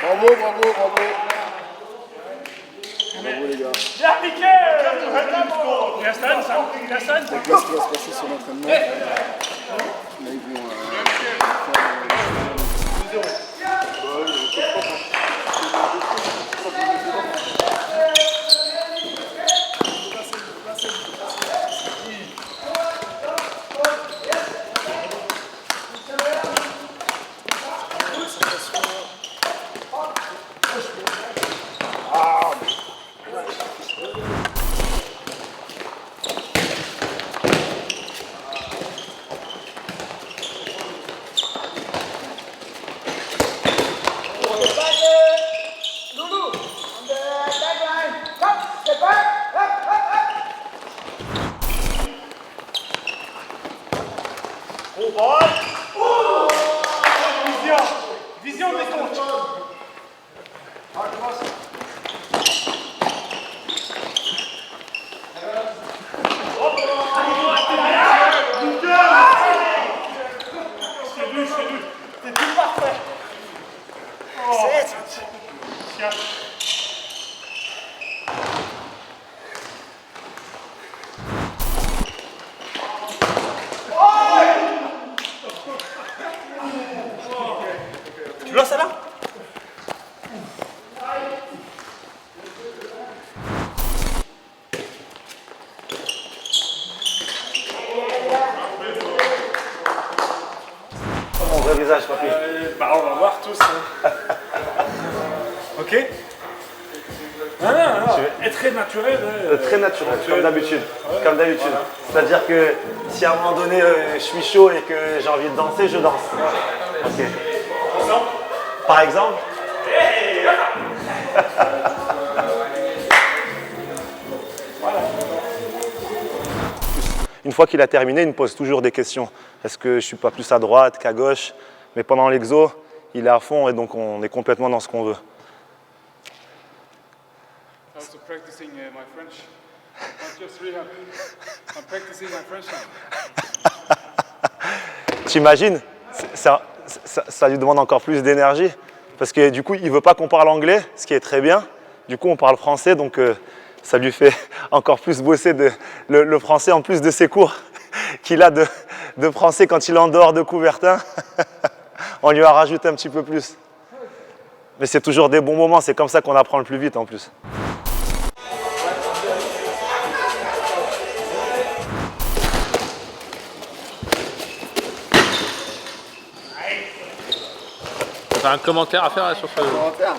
Bravo, bravo, bravo. Bravo les gars. Donc là, ce qui va se passer sur l'entraînement, là ils vont Vision des coachs. C'est lui. C'est tout parfait. Tiens. Tu vois ça là? Mon vrai visage, papy. Bah on va voir tous. Hein. Ok? Non. Être très naturel. Très naturel, comme d'habitude. Comme d'habitude. C'est-à-dire que si à un moment donné je suis chaud et que j'ai envie de danser, je danse. Ok. Par exemple? Une fois qu'il a terminé, il me pose toujours des questions. Est-ce que je ne suis pas plus à droite qu'à gauche? Mais pendant l'exo, il est à fond et donc on est complètement dans ce qu'on veut. Also practicing my French. Not just rehab. I'm practicing my French now. T'imagines? Ça lui demande encore plus d'énergie parce que du coup, il ne veut pas qu'on parle anglais, ce qui est très bien. Du coup, on parle français, donc ça lui fait encore plus bosser le français en plus de ses cours qu'il a de français quand il est en dehors de Coubertin. On lui a rajouté un petit peu plus. Mais c'est toujours des bons moments, c'est comme ça qu'on apprend le plus vite en plus. T'as un commentaire à faire là, sur ce... Un commentaire.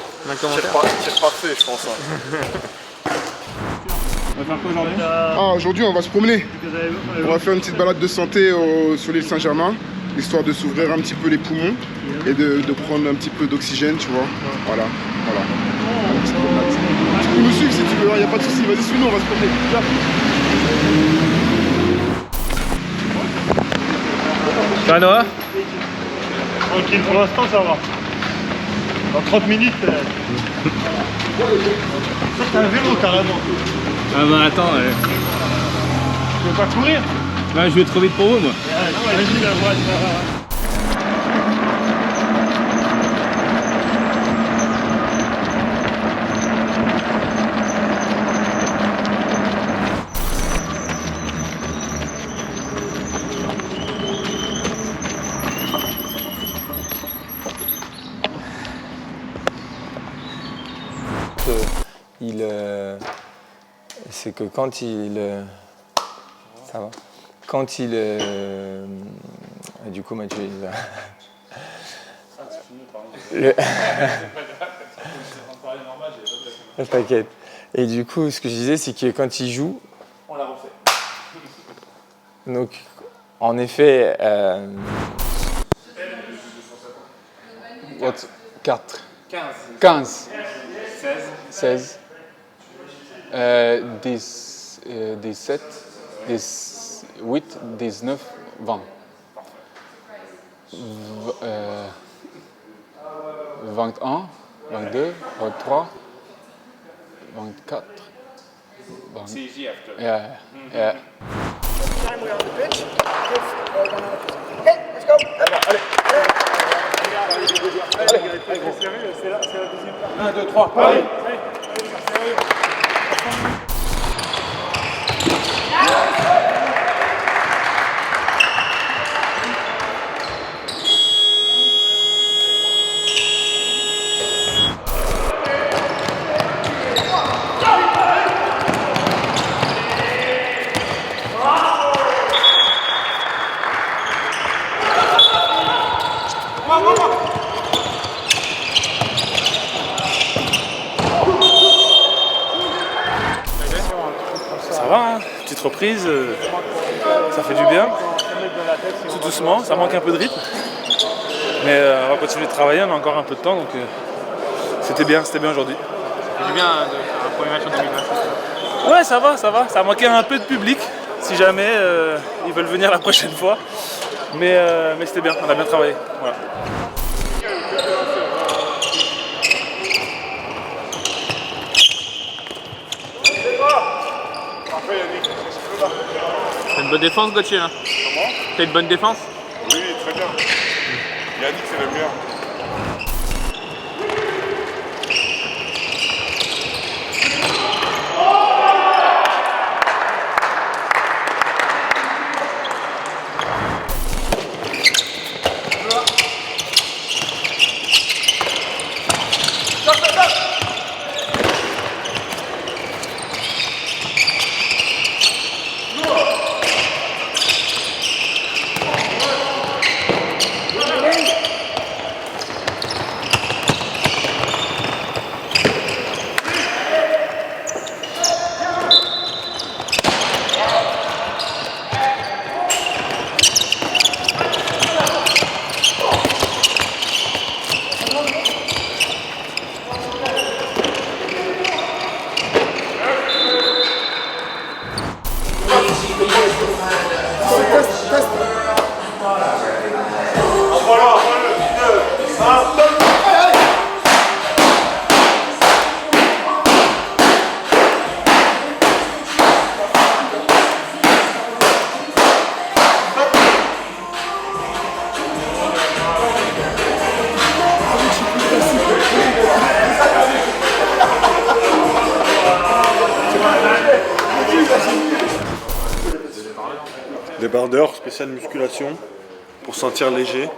C'est parfait, je pense. On va faire quoi aujourd'hui? Aujourd'hui, on va se promener. On va faire une petite balade de santé sur l'île Saint-Germain, histoire de s'ouvrir un petit peu les poumons et de prendre un petit peu d'oxygène, tu vois. Voilà. Tu peux nous suivre si tu veux, il n'y a pas de souci. Vas-y, suis-nous, on va se promener. Viens. Ça va, Noah? Tranquille, pour l'instant ça va. Dans 30 minutes. Ça c'est un vélo carrément. Ah bah attends, Tu veux pas courir? là, je vais trop vite pour vous, moi. Vas-y la voie. C'est que quand il... ça va. Quand il... du coup, Mathieu, il va... T'inquiète. Et du coup, ce que je disais, c'est que quand il joue... On l'a refait. Donc, en effet... 4. 15. 16. 17, 18, 19, 20. 21, 22, 23, 24. It's easy after. Yeah. Time we're on the pitch, give Un, deux, trois. Allez. Ça va, hein, petite reprise, ça fait du bien, tout doucement, ça manque un peu de rythme, mais on va continuer de travailler, on a encore un peu de temps, donc c'était bien aujourd'hui. Ça fait du bien de faire un premier match en 2027. Ouais, ça manquait un peu de public, si jamais ils veulent venir la prochaine fois, mais c'était bien, on a bien travaillé. Voilà. T'as une bonne défense, Gauthier, là? Comment? T'as une bonne défense? Oui, très bien. Yannick, c'est le meilleur. Débardeur, spécial musculation, pour se sentir léger,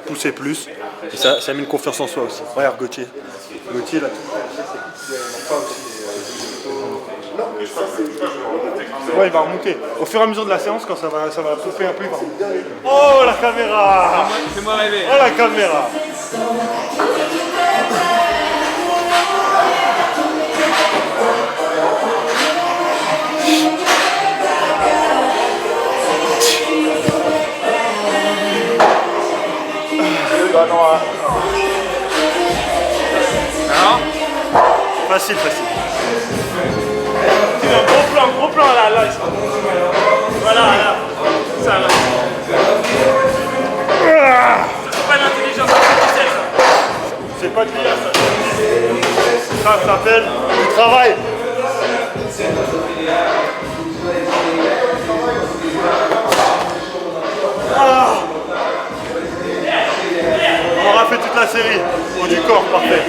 pousser plus, et ça met une confiance en soi aussi. Regarde Gauthier. Gauthier là. Ouais, il va remonter. Au fur et à mesure de la séance, quand ça va popper un peu, il va remonter. Oh la caméra! Fais-moi rêver. Oh la caméra! Alors? Facile. Un gros plan là, ici. Voilà, là. Ça, là. C'est pas l'intelligence artificielle, ça. C'est pas de l'IA ça. Ça s'appelle du travail. On aura fait toute la série. Haut du corps, parfait.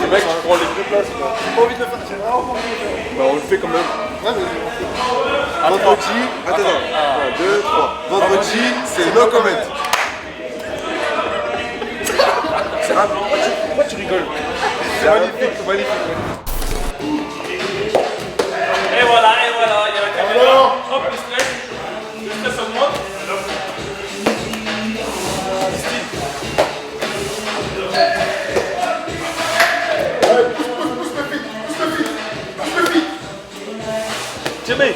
Le mec, tu prends les deux places. J'ai pas envie de le faire. Bah, on le fait quand même. Ouais, mais... Vendredi, attends. 1, 2, 3. Vendredi, c'est no comment. C'est rare. Pourquoi tu rigoles? C'est magnifique. Et voilà, il y a la caméra. Hop, le stress augmente. Jimmy.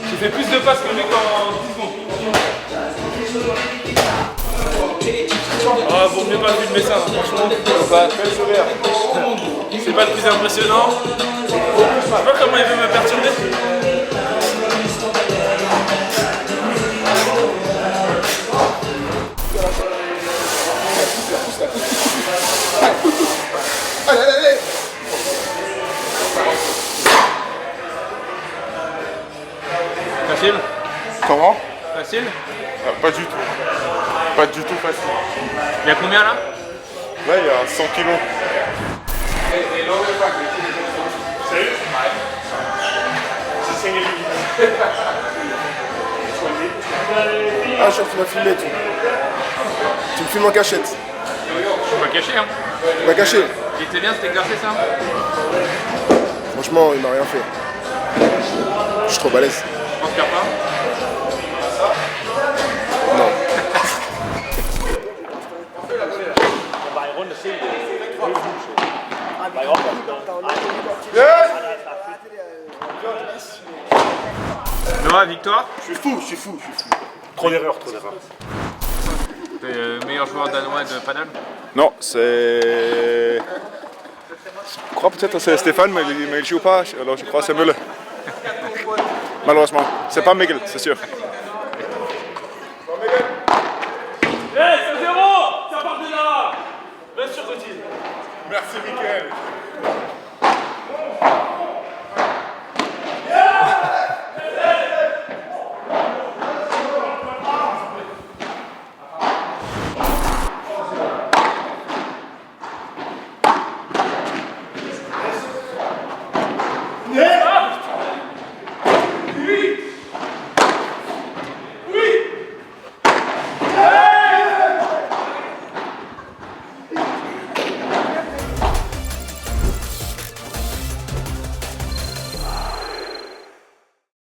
J'ai fait plus de passes que lui qu'en 10 secondes. Ah, vaut mieux pas filmer ça, franchement. C'est pas le plus impressionnant. Je sais pas comment il veut me perturber. Allez, Comment? Facile? Pas du tout. Pas du tout facile. Il y a combien là? Là, il y a 100 kilos. Ah, je tu m'as filmé, tu. Tu me filmes en cachette. Tu m'as caché hein? Tu m'as caché. Il était bien cet exercice ça? Franchement, il m'a rien fait. Je suis trop balèze. Tu transpires pas? Non. Noah, victoire? Je suis fou. Trop d'erreurs. T'es le meilleur joueur danois de paddle? Non, c'est... Je crois peut-être que c'est Stéphane, mais il ne joue pas, alors je crois que c'est Müller. Malheureusement. C'est pas Miguel, c'est sûr. Hey, c'est 0! Ça part de là! Reste sur routine. Merci Miguel.